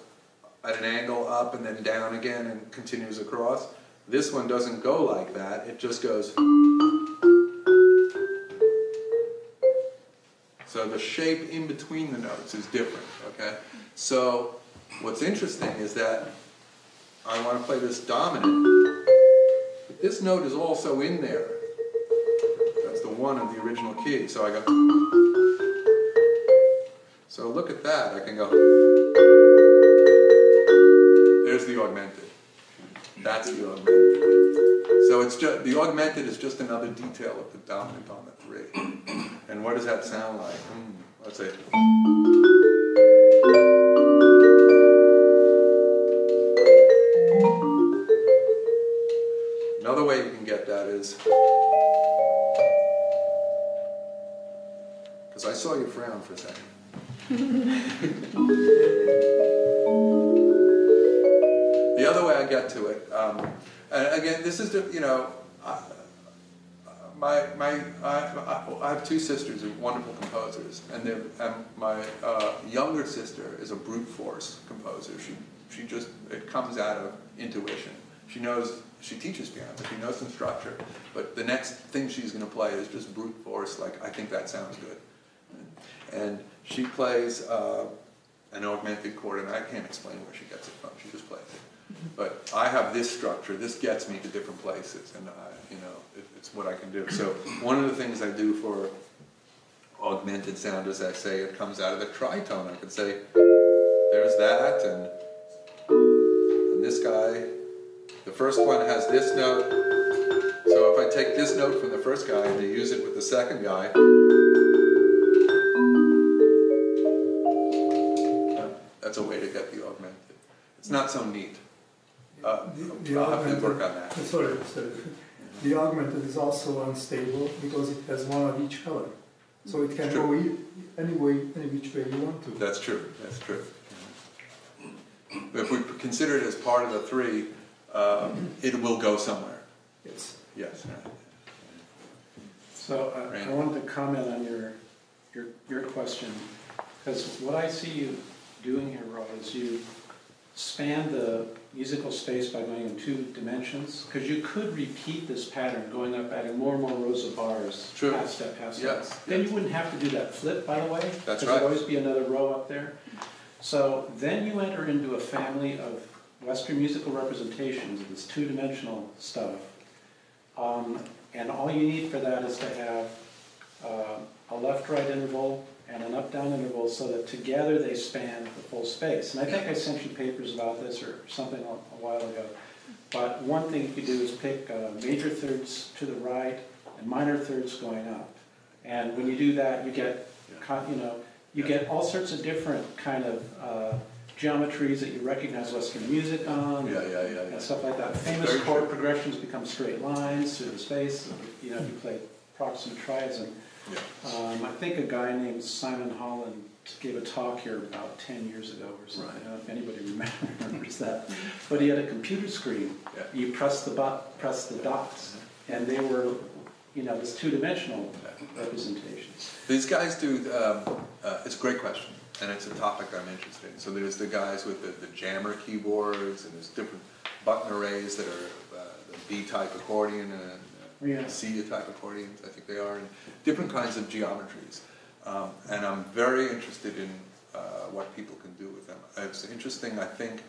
Speaker 2: at an angle up and then down again and continues across, this one doesn't go like that, it just goes. So the shape in between the notes is different, okay? So what's interesting is that I want to play this dominant, but this note is also in there. That's the 1 of the original key, so I go. So look at that, I can go. There's the augmented. That's the augmented. So it's just, the augmented is just another detail of the dominant on the 3. And what does that sound like? Let's say. Another way you can get that is, because I saw you frown for a second. The other way I get to it, and again, this is, you know, I have 2 sisters who are wonderful composers, and my younger sister is a brute force composer. She just, it comes out of intuition. She knows, she teaches piano, she knows some structure, but the next thing she's going to play is just brute force, like, I think that sounds good. And she plays an augmented chord, and I can't explain where she gets it from, she just plays it. But I have this structure, this gets me to different places, and you know, it's what I can do. So one of the things I do for augmented sound is I say it comes out of the tritone. I could say, there's that, and this guy, the first one has this note, so if I take this note from the first guy and I use it with the second guy, that's a way to get the augmented. It's not so neat. I'll have to work on that.
Speaker 4: Sorry. The augmented is also unstable because it has one of each color. So it can go any which way you want to.
Speaker 2: That's true, that's true. But if we consider it as part of the 3, it will go somewhere.
Speaker 4: Yes.
Speaker 2: Yes.
Speaker 5: So I wanted to comment on your your question, because what I see you doing here, Roy, is you span the musical space by going in 2 dimensions, because you could repeat this pattern, going up, adding more and more rows of bars,
Speaker 2: True.
Speaker 5: half step, half step.
Speaker 2: Yes.
Speaker 5: Then you wouldn't have to do that flip, by the way.
Speaker 2: That's
Speaker 5: There'd
Speaker 2: right.
Speaker 5: always be another row up there. So then you enter into a family of Western musical representations of this 2-dimensional stuff. And all you need for that is to have a left-right interval and an up-down interval so that together they span the full space. And I think I sent you papers about this or something a while ago. But one thing you could do is pick major thirds to the right and minor thirds going up. And when you do that, you get, you get all sorts of different kind of geometries that you recognize Western music on, and stuff like that. Famous chord progressions become straight lines through the space. You know, you play proximate triads, and I think a guy named Simon Holland gave a talk here about 10 years ago or something. I don't know if anybody remembers that. But he had a computer screen. You press the dots, and they were, this 2-dimensional representations.
Speaker 2: These guys do. It's a great question. And it's a topic I'm interested in. So there's the guys with the jammer keyboards, and there's different button arrays that are the B-type accordion and C-type accordions, I think they are, and different kinds of geometries. And I'm very interested in what people can do with them. It's interesting, I think,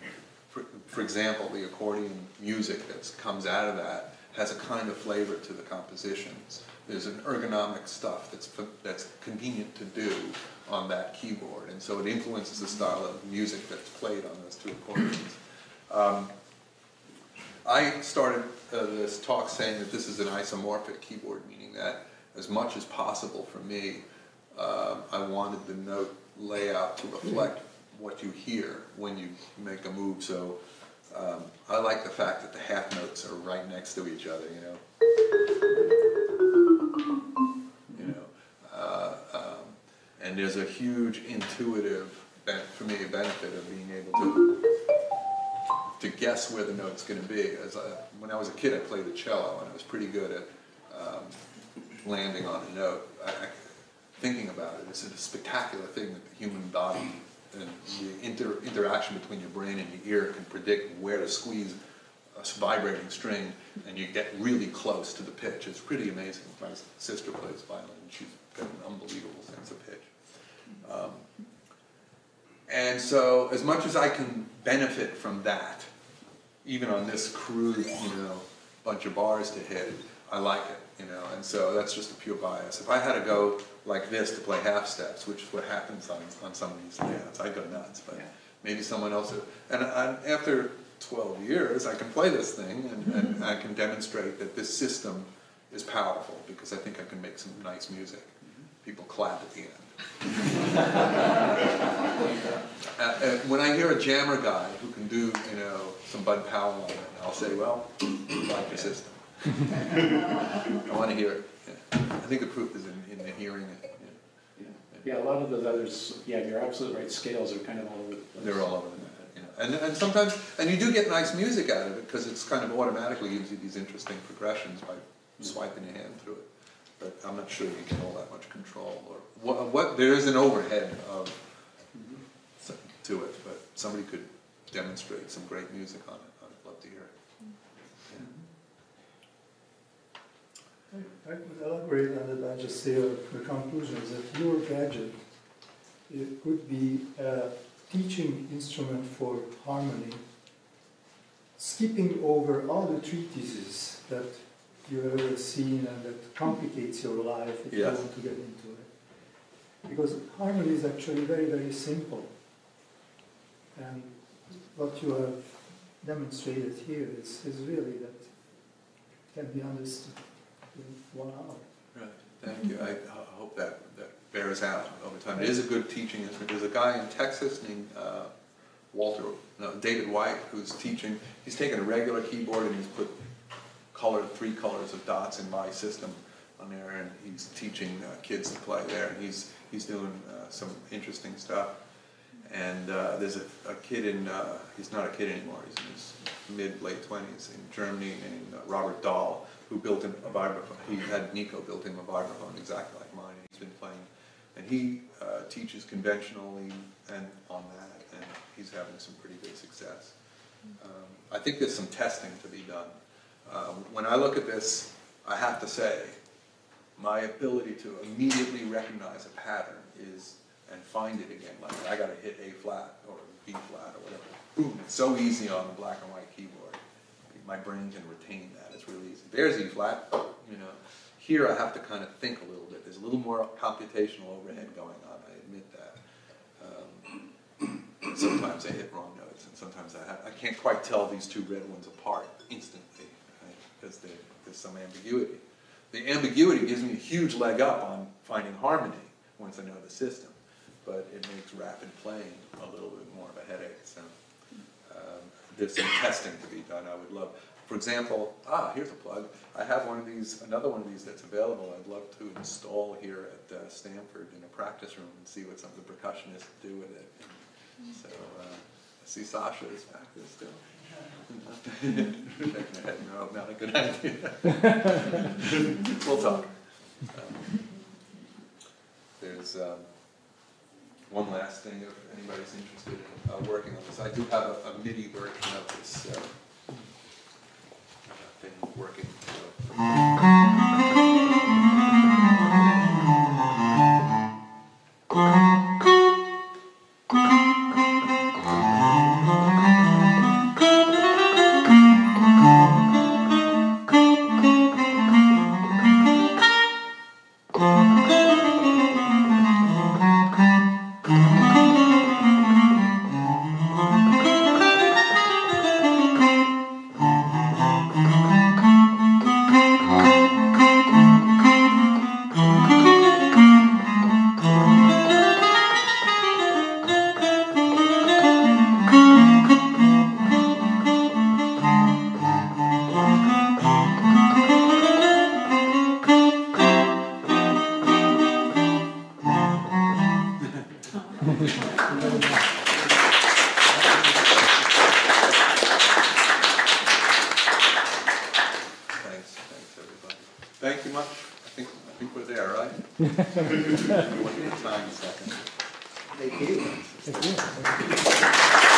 Speaker 2: for example, the accordion music that comes out of that has a kind of flavor to the compositions. There's an ergonomic stuff that's convenient to do on that keyboard, and so it influences the style of music that's played on those 2 accordions. I started this talk saying that this is an isomorphic keyboard, meaning that as much as possible for me, I wanted the note layout to reflect what you hear when you make a move. So I like the fact that the half notes are right next to each other, and there's a huge intuitive, for me, benefit of being able to guess where the note's going to be. When I was a kid, I played the cello, and I was pretty good at landing on a note. Thinking about it, it's a spectacular thing that the human body and the interaction between your brain and your ear can predict where to squeeze a vibrating string, and you get really close to the pitch. It's pretty amazing. My sister plays violin, and she's got an unbelievable sense of pitch. And so, as much as I can benefit from that, even on this crude, bunch of bars to hit, I like it, and so that's just a pure bias. If I had to go like this to play half steps, which is what happens on some of these layouts, I'd go nuts, but maybe someone else would. And after 12 years, I can play this thing, and I can demonstrate that this system is powerful, because I think I can make some nice music. People clap at the end. When I hear a jammer guy who can do, some Bud Powell on it, I'll say, well, I like your system. I want to hear it. I think the proof is in the hearing it.
Speaker 5: Yeah, a lot of those others, you're absolutely right, scales are kind of all over the place.
Speaker 2: They're all over the map, And sometimes, and you do get nice music out of it, because it's kind of automatically gives you these interesting progressions by swiping your hand through it. But I'm not sure you get all that much control, or what there is an overhead of to it, but somebody could demonstrate some great music on it. I'd love to hear it.
Speaker 4: I could elaborate on that. I just say the conclusion is that your gadget, it could be a teaching instrument for harmony, skipping over all the treatises that you've ever seen and that complicates your life if you want to get into it. Because harmony is actually very, very simple. And what you have demonstrated here is really that can be understood in 1 hour.
Speaker 2: Right. Thank you. I hope that bears out over time. It is a good teaching instrument. There's a guy in Texas named David White, who's teaching. He's taken a regular keyboard and he's put 3 colors of dots in my system on there, and he's teaching kids to play there. And he's doing some interesting stuff. And there's a kid he's not a kid anymore, he's in his mid-late 20s in Germany, named Robert Dahl, who built him a vibraphone. He had Nico built him a vibraphone exactly like mine. He's been playing And he teaches conventionally and on that, and he's having some pretty good success. I think there's some testing to be done. When I look at this, I have to say, my ability to immediately recognize a pattern and find it again, like I gotta hit A flat or B flat or whatever. Boom, it's so easy on the black and white keyboard. My brain can retain that, it's really easy. There's E flat, you know. Here I have to kind of think a little bit. There's a little more computational overhead going on, I admit that. Sometimes I hit wrong notes, and sometimes I can't quite tell these two red ones apart instantly, right? Because there's some ambiguity. The ambiguity gives me a huge leg up on finding harmony once I know the system, but it makes rapid playing a little bit more of a headache. So there's some testing to be done. I would love, for example, here's a plug. I have one of these, another one of these that's available. I'd love to install here at Stanford in a practice room and see what some of the percussionists do with it. So I see Sasha is back there still. Shaking her head, no, not a good idea. We'll talk. There's one last thing, if anybody's interested in working on this. I do have a MIDI version of this thing working. Thank you much. I think we're there, right? One more time, a second.
Speaker 6: Thank you.
Speaker 5: Thank you.